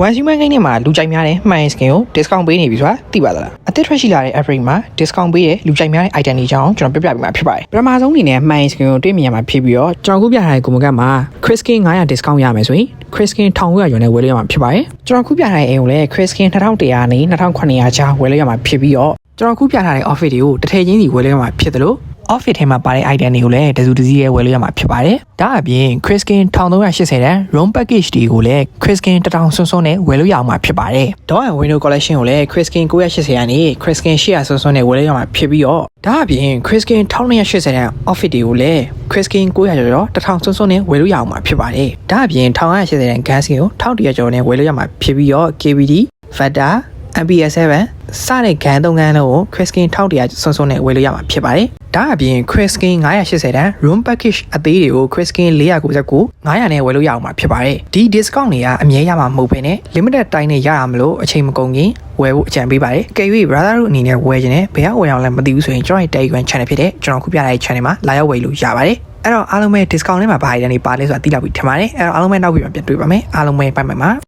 One human ကိန်းနဲ့မှာလူကြိုက်များတဲ့မှန် skin ကို discount ပေးနေပြီဆိုတာသိပါသလားအသစ်ထွက်ရှိလာတဲ့ upgrade မှာ discount ပေးတဲ့လူကြိုက်များတဲ့ item တွေအကြောင်းကျွန်တော်ပြပြပေးမှာဖြစ်ပါတယ်ပထမဆုံးအနေနဲ့မှန် skin ကိုတွေ့မြင်ရမှာဖြစ်ပြီးတော့ကျွန်တော်ခုပြထားတဲ့ comment မှာ Chris Skin 900 discount ရမယ်ဆိုရင် Chris Skin 1900 ရွန်နဲ့ဝယ်လို့ရမှာဖြစ်ပါတယ်ကျွန်တော်ခုပြထားတဲ့အိမ်ကိုလည်း Chris Skin 2100နဲ့2900ကြားဝယ်လို့ရမှာဖြစ်ပြီးတော့ကျွန်တော်ခုပြထားတဲ့ offer တွေကိုတစ်ထည့်ချင်းစီဝယ်လို့ရမှာဖြစ်တယ်လို့ offer ထဲမှာပါတဲ့ item တွေကိုလည်းတစုတစည်းရဲဝယ်လို့ရမှာဖြစ်ပါတယ်။ဒါအပြင် Chris Skin 1380တန် room package တွေကိုလည်း Chris Skin 1000စွန်းစွန်းနဲ့ဝယ်လို့ရအောင်မှာဖြစ်ပါတယ်။ Dawn and Window collection ကိုလည်း Chris Skin 980ကနေ Chris Skin 800စွန်းစွန်းနဲ့ဝယ်လို့ရမှာဖြစ်ပြီးတော့ဒါအပြင် Chris Skin 1280တန် offer တွေကိုလည်း Chris Skin 900ကျော်1000စွန်းစွန်းနဲ့ဝယ်လို့ရအောင်မှာဖြစ်ပါတယ်။ဒါအပြင်1180တန် gas skin ကို1100ကျော်နဲ့ဝယ်လို့ရမှာဖြစ်ပြီးတော့ KBD, Vector, MPS7 စတဲ့ဂန်သုံးခန်းလုံးကို Chris Skin 1100စွန်းစွန်းနဲ့ဝယ်လို့ရမှာဖြစ်ပါတယ်။ဒါအပြင် Chris Skin 980တန် room package အသေးတွေကို Chris Skin 499 900နဲ့ဝယ်လို့ရအောင်မှာဖြစ်ပါတယ်။ဒီ discount တွေကအမြဲရမှာမဟုတ်ဘဲနဲ့ limited time နဲ့ရရမလို့အချိန်မကုန်ခင်ဝယ်ဖို့အကြံပေးပါတယ်။ကဲ၍ brother တို့အနေနဲ့ဝယ်ခြင်းနဲ့ဘယ်ကဝယ်အောင်လဲမသိဘူးဆိုရင်ကျွန်တော်ရဲ့ Telegram channel ဖြစ်တဲ့ကျွန်တော်ခုပြထားတဲ့ channel မှာလာရောက်ဝယ်လို့ရပါတယ်။အဲ့တော့အားလုံးပဲ discount နဲ့မှာဘာတွေနေပါလဲဆိုတာသိလောက်ပြီထင်ပါတယ်။အဲ့တော့အားလုံးပဲနောက်ပြီးပြန်တွေ့ပါမယ်။အားလုံးပဲbye byeပါ